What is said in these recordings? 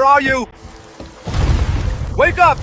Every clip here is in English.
are you? Wake up!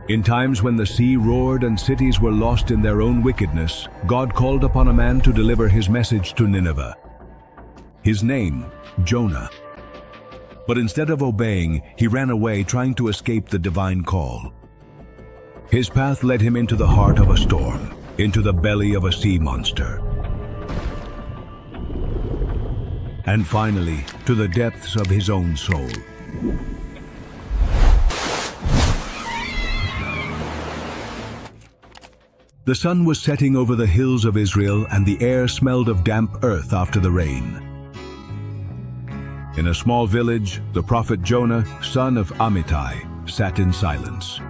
In times when the sea roared and cities were lost in their own wickedness, God called upon a man to deliver his message to Nineveh. His name, Jonah. But instead of obeying, he ran away, trying to escape the divine call. His path led him into the heart of a storm, into the belly of a sea monster, and finally, to the depths of his own soul. The sun was setting over the hills of Israel, and the air smelled of damp earth after the rain. In a small village, the prophet Jonah, son of Amittai, sat in silence.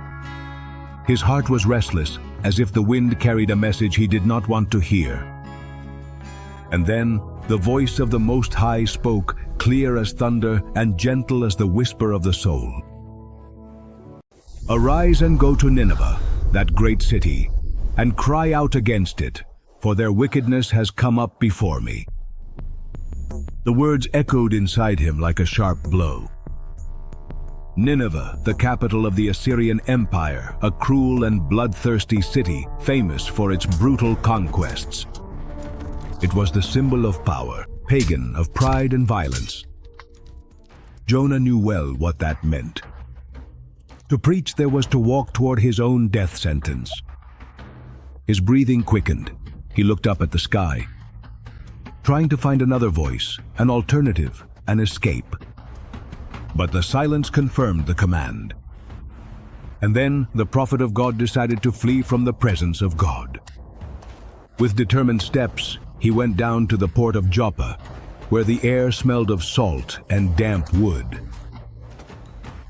His heart was restless, as if the wind carried a message he did not want to hear. And then the voice of the Most High spoke, clear as thunder and gentle as the whisper of the soul. "Arise and go to Nineveh, that great city, and cry out against it, for their wickedness has come up before me." The words echoed inside him like a sharp blow. Nineveh, the capital of the Assyrian Empire, a cruel and bloodthirsty city famous for its brutal conquests. It was the symbol of power, pagan, of pride and violence. Jonah knew well what that meant. To preach there was to walk toward his own death sentence. His breathing quickened. He looked up at the sky, trying to find another voice, an alternative, an escape. But the silence confirmed the command. And then the prophet of God decided to flee from the presence of God. With determined steps, he went down to the port of Joppa, where the air smelled of salt and damp wood.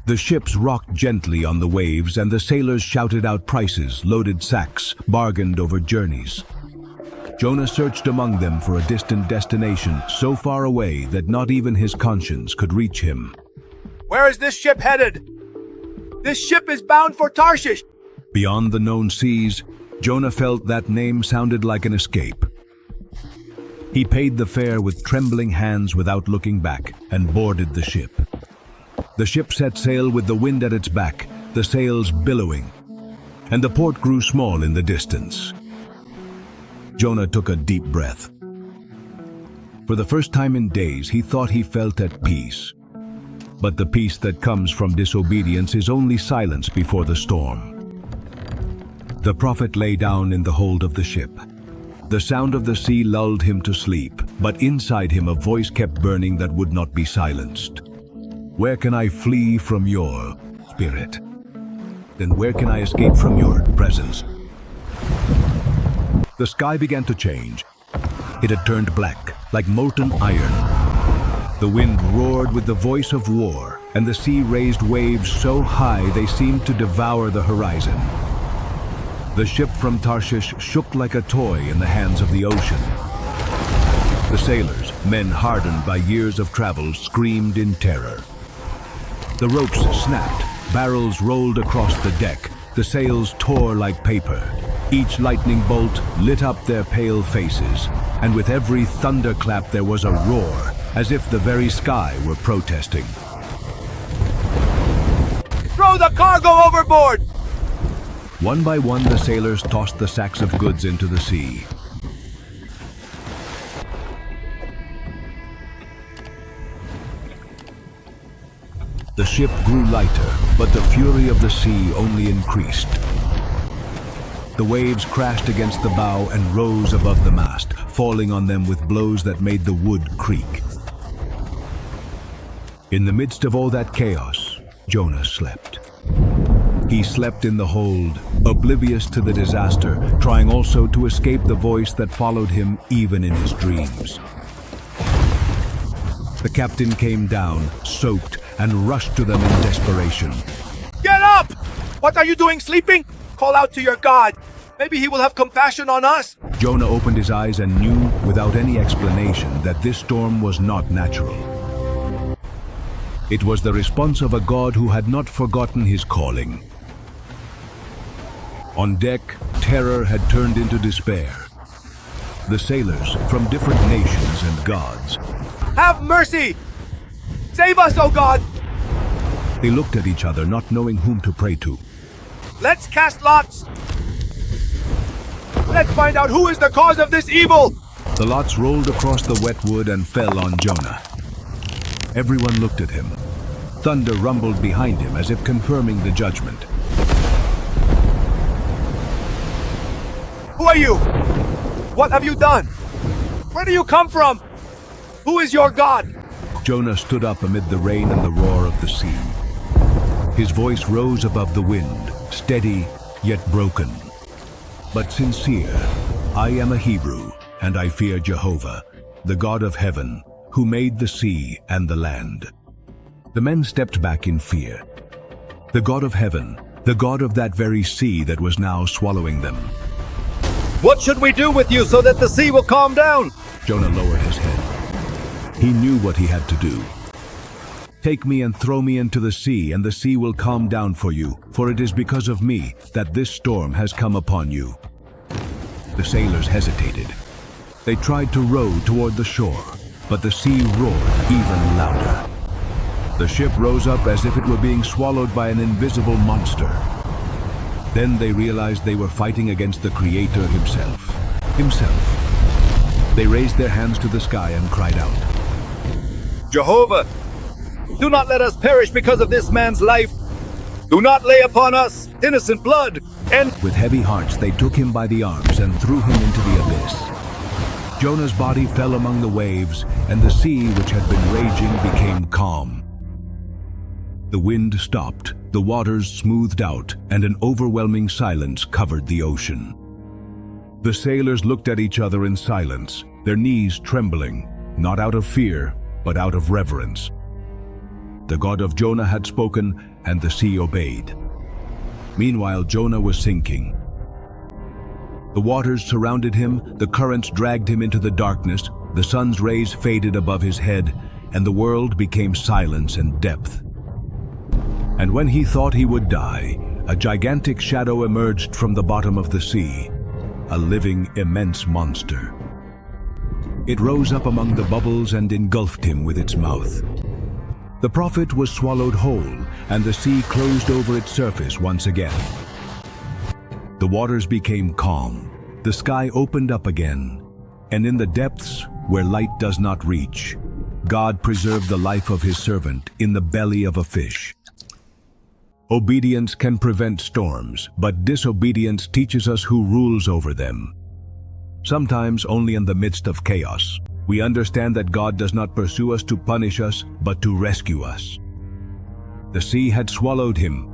The ships rocked gently on the waves, and the sailors shouted out prices, loaded sacks, bargained over journeys. Jonah searched among them for a distant destination so far away that not even his conscience could reach him. Where is this ship headed? This ship is bound for Tarshish. Beyond the known seas, Jonah felt that name sounded like an escape. He paid the fare with trembling hands without looking back and boarded the ship. The ship set sail with the wind at its back, the sails billowing, and the port grew small in the distance. Jonah took a deep breath. For the first time in days, he thought he felt at peace. But the peace that comes from disobedience is only silence before the storm. The prophet lay down in the hold of the ship. The sound of the sea lulled him to sleep, but inside him a voice kept burning that would not be silenced. "Where can I flee from your spirit? Then where can I escape from your presence?" The sky began to change. It had turned black, like molten iron. The wind roared with the voice of war, and the sea raised waves so high they seemed to devour the horizon. The ship from Tarshish shook like a toy in the hands of the ocean. The sailors, men hardened by years of travel, screamed in terror. The ropes snapped, barrels rolled across the deck, the sails tore like paper. Each lightning bolt lit up their pale faces, and with every thunderclap there was a roar, as if the very sky were protesting. Throw the cargo overboard! One by one, the sailors tossed the sacks of goods into the sea. The ship grew lighter, but the fury of the sea only increased. The waves crashed against the bow and rose above the mast, falling on them with blows that made the wood creak. In the midst of all that chaos, Jonah slept. He slept in the hold, oblivious to the disaster, trying also to escape the voice that followed him even in his dreams. The captain came down, soaked, and rushed to them in desperation. Get up! What are you doing, sleeping? Call out to your God. Maybe he will have compassion on us. Jonah opened his eyes and knew, without any explanation, that this storm was not natural. It was the response of a God who had not forgotten his calling. On deck, terror had turned into despair. the sailors from different nations and gods. Have mercy! Save us, O God! They looked at each other, not knowing whom to pray to. Let's cast lots! Let's find out who is the cause of this evil! The lots rolled across the wet wood and fell on Jonah. Everyone looked at him. Thunder rumbled behind him as if confirming the judgment. Who are you? What have you done? Where do you come from? Who is your God? Jonah stood up amid the rain and the roar of the sea. His voice rose above the wind, steady yet broken. But sincere. I am a Hebrew, and I fear Jehovah, the God of heaven, who made the sea and the land. The men stepped back in fear. The God of heaven, the God of that very sea that was now swallowing them. What should we do with you so that the sea will calm down? Jonah lowered his head. He knew what he had to do. Take me and throw me into the sea, and the sea will calm down for you, for it is because of me that this storm has come upon you. The sailors hesitated. They tried to row toward the shore, but the sea roared even louder. The ship rose up as if it were being swallowed by an invisible monster. Then they realized they were fighting against the Creator himself. They raised their hands to the sky and cried out, Jehovah, do not let us perish because of this man's life. Do not lay upon us innocent blood. And with heavy hearts they took him by the arms and threw him into the abyss. Jonah's body fell among the waves, and the sea, which had been raging, became calm. The wind stopped, the waters smoothed out, and an overwhelming silence covered the ocean. The sailors looked at each other in silence, their knees trembling, not out of fear, but out of reverence. The God of Jonah had spoken, and the sea obeyed. Meanwhile, Jonah was sinking. The waters surrounded him, the currents dragged him into the darkness, the sun's rays faded above his head, and the world became silence and depth. And when he thought he would die, a gigantic shadow emerged from the bottom of the sea, a living, immense monster. It rose up among the bubbles and engulfed him with its mouth. The prophet was swallowed whole, and the sea closed over its surface once again. The waters became calm, the sky opened up again, and in the depths, where light does not reach, God preserved the life of his servant in the belly of a fish. Obedience can prevent storms, but disobedience teaches us who rules over them. Sometimes only in the midst of chaos, we understand that God does not pursue us to punish us, but to rescue us. The sea had swallowed him.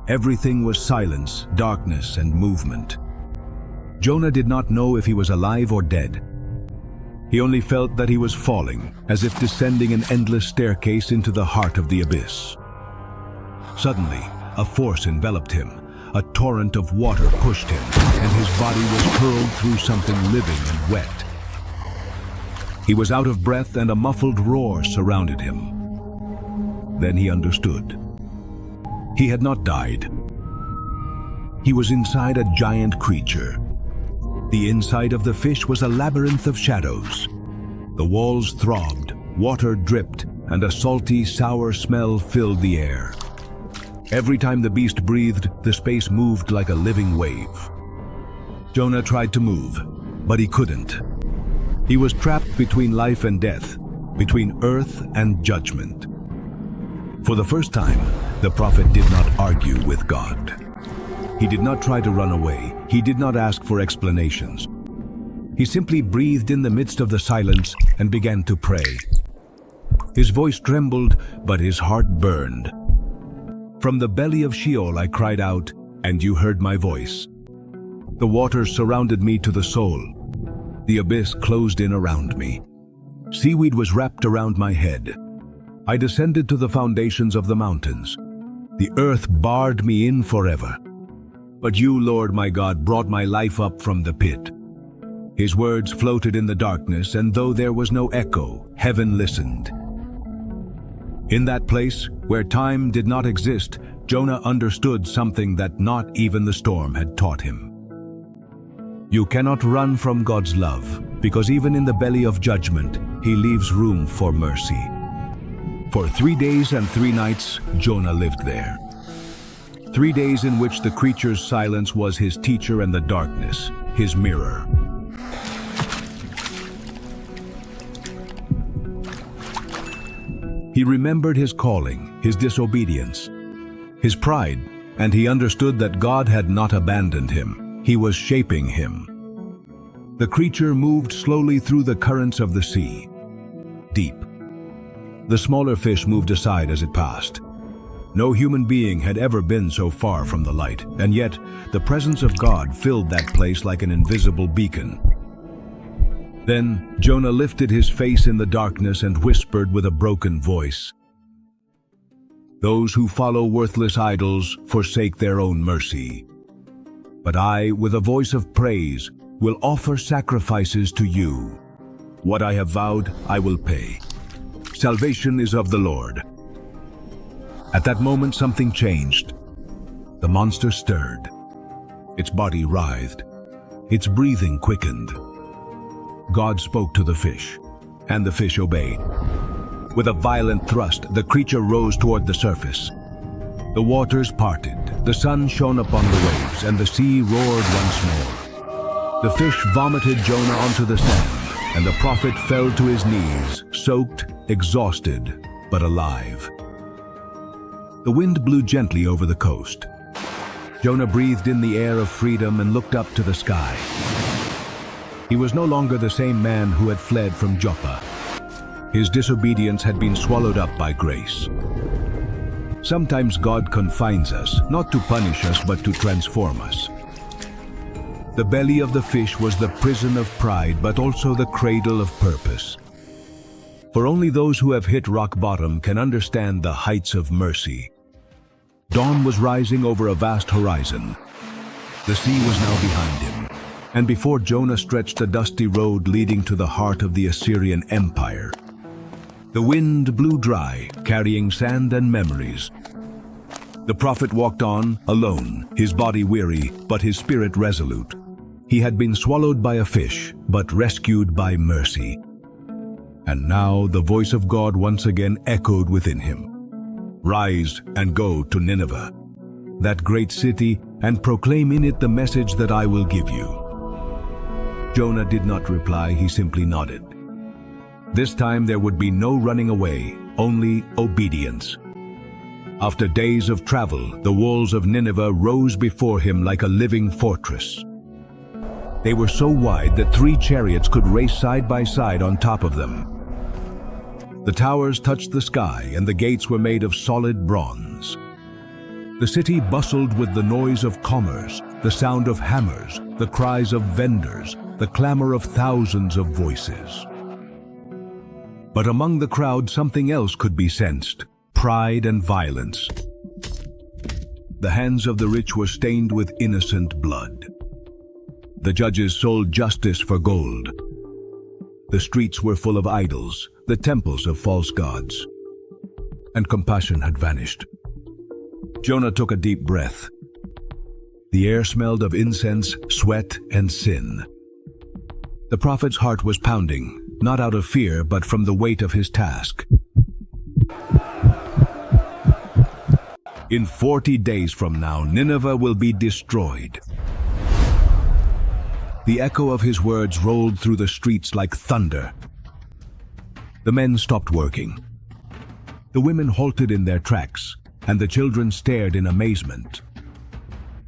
Everything was silence, darkness, and movement. Jonah did not know if he was alive or dead. He only felt that he was falling, as if descending an endless staircase into the heart of the abyss. Suddenly, a force enveloped him. A torrent of water pushed him, and his body was hurled through something living and wet. He was out of breath, and a muffled roar surrounded him. Then he understood. He had not died. He was inside a giant creature. The inside of the fish was a labyrinth of shadows. The walls throbbed, water dripped, and a salty, sour smell filled the air. Every time the beast breathed, the space moved like a living wave. Jonah tried to move, but he couldn't. He was trapped between life and death, between earth and judgment. For the first time, the prophet did not argue with God. He did not try to run away. He did not ask for explanations. He simply breathed in the midst of the silence and began to pray. His voice trembled, but his heart burned. From the belly of Sheol I cried out, and you heard my voice. The waters surrounded me to the soul. The abyss closed in around me. Seaweed was wrapped around my head. I descended to the foundations of the mountains. The earth barred me in forever. But you, Lord my God, brought my life up from the pit. His words floated in the darkness, and though there was no echo, heaven listened. In that place, where time did not exist, Jonah understood something that not even the storm had taught him. You cannot run from God's love, because even in the belly of judgment, He leaves room for mercy. For 3 days and 3 nights, Jonah lived there. 3 days in which the creature's silence was his teacher and the darkness, his mirror. He remembered his calling, his disobedience, his pride, and he understood that God had not abandoned him. He was shaping him. The creature moved slowly through the currents of the sea, deep. The smaller fish moved aside as it passed. No human being had ever been so far from the light, and yet the presence of God filled that place like an invisible beacon. Then Jonah lifted his face in the darkness and whispered with a broken voice, "Those who follow worthless idols forsake their own mercy. But I, with a voice of praise, will offer sacrifices to you. What I have vowed, I will pay. Salvation is of the Lord." At that moment, something changed. The monster stirred. Its body writhed. Its breathing quickened. God spoke to the fish, and the fish obeyed. With a violent thrust, the creature rose toward the surface. The waters parted, the sun shone upon the waves, and the sea roared once more. The fish vomited Jonah onto the sand, and the prophet fell to his knees, soaked, exhausted, but alive. The wind blew gently over the coast. Jonah breathed in the air of freedom and looked up to the sky. He was no longer the same man who had fled from Joppa. His disobedience had been swallowed up by grace. Sometimes God confines us, not to punish us, but to transform us. The belly of the fish was the prison of pride, but also the cradle of purpose. For only those who have hit rock bottom can understand the heights of mercy. Dawn was rising over a vast horizon. The sea was now behind him, and before Jonah stretched a dusty road leading to the heart of the Assyrian Empire. The wind blew dry, carrying sand and memories. The prophet walked on, alone, his body weary, but his spirit resolute. He had been swallowed by a fish, but rescued by mercy. And now the voice of God once again echoed within him. "Rise and go to Nineveh, that great city, and proclaim in it the message that I will give you." Jonah did not reply, he simply nodded. This time there would be no running away, only obedience. After days of travel, the walls of Nineveh rose before him like a living fortress. They were so wide that 3 chariots could race side by side on top of them. The towers touched the sky, and the gates were made of solid bronze. The city bustled with the noise of commerce, the sound of hammers, the cries of vendors, the clamor of thousands of voices. But among the crowd, something else could be sensed: pride and violence. The hands of the rich were stained with innocent blood. The judges sold justice for gold. The streets were full of idols, the temples of false gods. And compassion had vanished. Jonah took a deep breath. The air smelled of incense, sweat, and sin. The prophet's heart was pounding, not out of fear, but from the weight of his task. In 40 days from now, Nineveh will be destroyed. The echo of his words rolled through the streets like thunder. The men stopped working. The women halted in their tracks, and the children stared in amazement.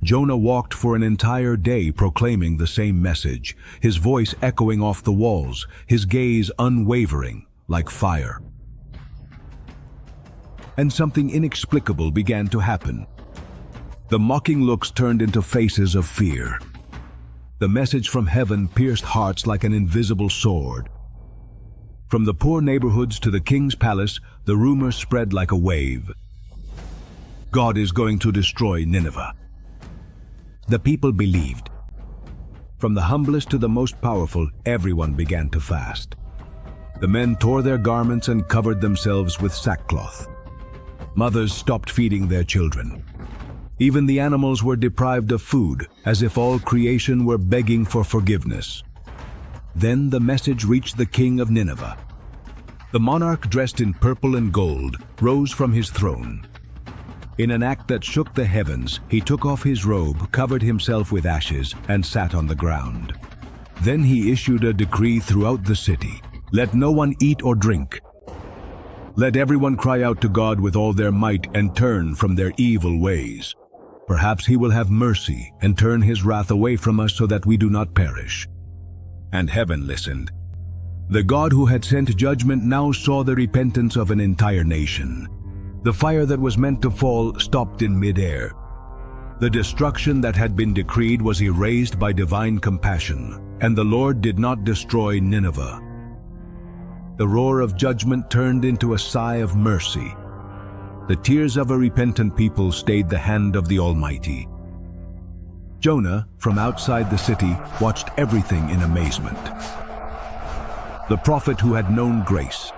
Jonah walked for an entire day proclaiming the same message, his voice echoing off the walls, his gaze unwavering, like fire. And something inexplicable began to happen. The mocking looks turned into faces of fear. The message from heaven pierced hearts like an invisible sword. From the poor neighborhoods to the king's palace, the rumor spread like a wave. God is going to destroy Nineveh. The people believed. From the humblest to the most powerful, everyone began to fast. The men tore their garments and covered themselves with sackcloth. Mothers stopped feeding their children. Even the animals were deprived of food, as if all creation were begging for forgiveness. Then the message reached the king of Nineveh. The monarch, dressed in purple and gold, rose from his throne. In an act that shook the heavens, he took off his robe, covered himself with ashes, and sat on the ground. Then he issued a decree throughout the city. Let no one eat or drink. Let everyone cry out to God with all their might and turn from their evil ways. Perhaps he will have mercy and turn his wrath away from us so that we do not perish. And heaven listened. The God who had sent judgment now saw the repentance of an entire nation. The fire that was meant to fall stopped in midair. The destruction that had been decreed was erased by divine compassion, and the Lord did not destroy Nineveh. The roar of judgment turned into a sigh of mercy. The tears of a repentant people stayed the hand of the Almighty. Jonah, from outside the city, watched everything in amazement. The prophet who had known grace.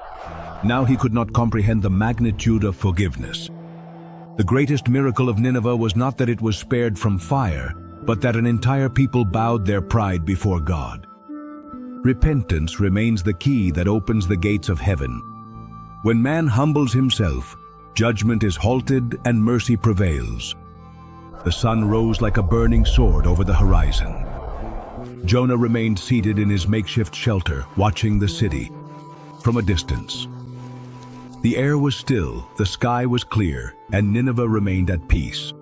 Now he could not comprehend the magnitude of forgiveness. The greatest miracle of Nineveh was not that it was spared from fire, but that an entire people bowed their pride before God. Repentance remains the key that opens the gates of heaven. When man humbles himself, judgment is halted and mercy prevails. The sun rose like a burning sword over the horizon. Jonah remained seated in his makeshift shelter, watching the city from a distance. The air was still, the sky was clear, and Nineveh remained at peace.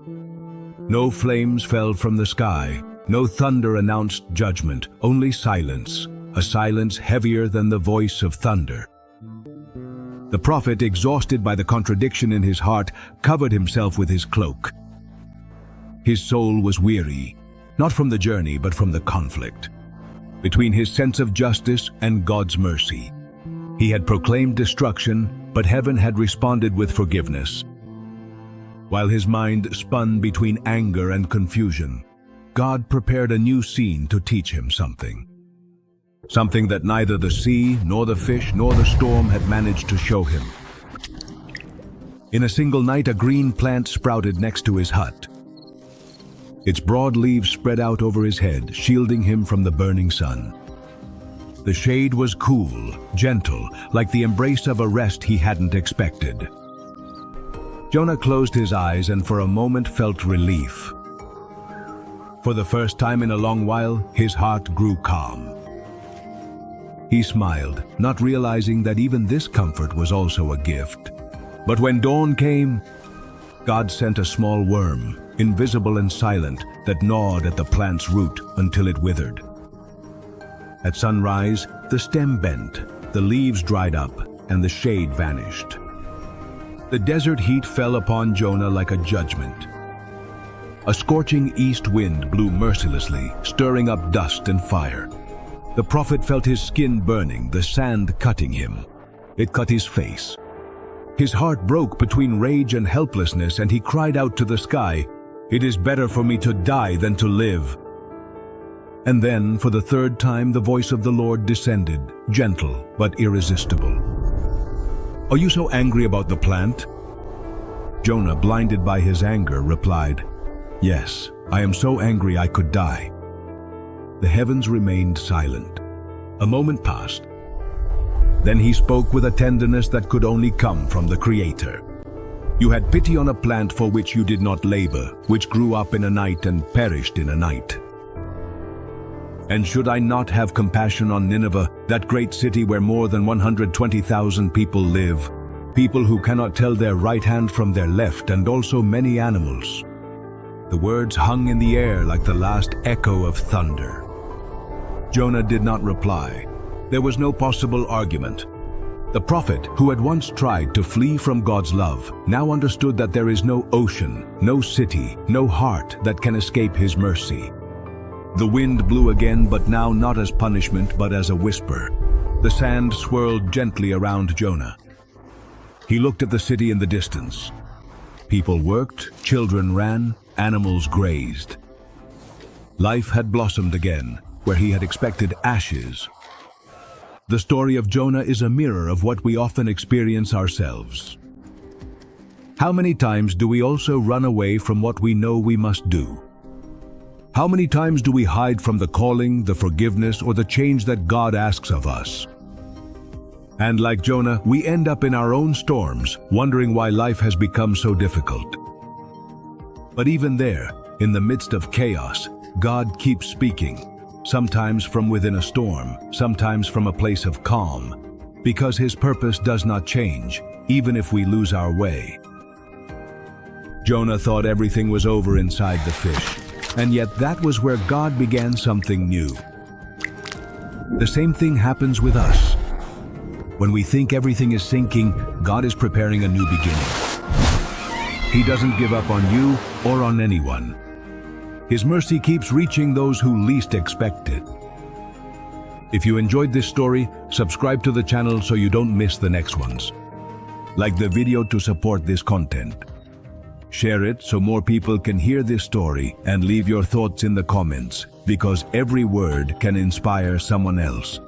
No flames fell from the sky, no thunder announced judgment, only silence, a silence heavier than the voice of thunder. The prophet, exhausted by the contradiction in his heart, covered himself with his cloak. His soul was weary, not from the journey but from the conflict between his sense of justice and God's mercy. He had proclaimed destruction, but heaven had responded with forgiveness. While his mind spun between anger and confusion, God prepared a new scene to teach him something. Something that neither the sea, nor the fish, nor the storm had managed to show him. In a single night, a green plant sprouted next to his hut. Its broad leaves spread out over his head, shielding him from the burning sun. The shade was cool, gentle, like the embrace of a rest he hadn't expected. Jonah closed his eyes and for a moment felt relief. For the first time in a long while, his heart grew calm. He smiled, not realizing that even this comfort was also a gift. But when dawn came, God sent a small worm, invisible and silent, that gnawed at the plant's root until it withered. At sunrise, the stem bent, the leaves dried up, and the shade vanished. The desert heat fell upon Jonah like a judgment. A scorching east wind blew mercilessly, stirring up dust and fire. The prophet felt his skin burning, the sand cutting him. It cut his face. His heart broke between rage and helplessness, and he cried out to the sky, "It is better for me to die than to live." And then, for the third time, the voice of the Lord descended, gentle but irresistible. "Are you so angry about the plant?" Jonah, blinded by his anger, replied, "Yes, I am so angry I could die." The heavens remained silent. A moment passed. Then he spoke with a tenderness that could only come from the Creator. "You had pity on a plant for which you did not labor, which grew up in a night and perished in a night. And should I not have compassion on Nineveh, that great city where more than 120,000 people live, people who cannot tell their right hand from their left, and also many animals?" The words hung in the air like the last echo of thunder. Jonah did not reply. There was no possible argument. The prophet, who had once tried to flee from God's love, now understood that there is no ocean, no city, no heart that can escape his mercy. The wind blew again, but now not as punishment, but as a whisper. The sand swirled gently around Jonah. He looked at the city in the distance. People worked, children ran, animals grazed. Life had blossomed again, where he had expected ashes. The story of Jonah is a mirror of what we often experience ourselves. How many times do we also run away from what we know we must do? How many times do we hide from the calling, the forgiveness, or the change that God asks of us? And like Jonah, we end up in our own storms, wondering why life has become so difficult. But even there, in the midst of chaos, God keeps speaking, sometimes from within a storm, sometimes from a place of calm, because His purpose does not change, even if we lose our way. Jonah thought everything was over inside the fish, and yet that was where God began something new. The same thing happens with us. When we think everything is sinking, God is preparing a new beginning. He doesn't give up on you or on anyone. His mercy keeps reaching those who least expect it. If you enjoyed this story, subscribe to the channel so you don't miss the next ones. Like the video to support this content. Share it so more people can hear this story, and leave your thoughts in the comments, because every word can inspire someone else.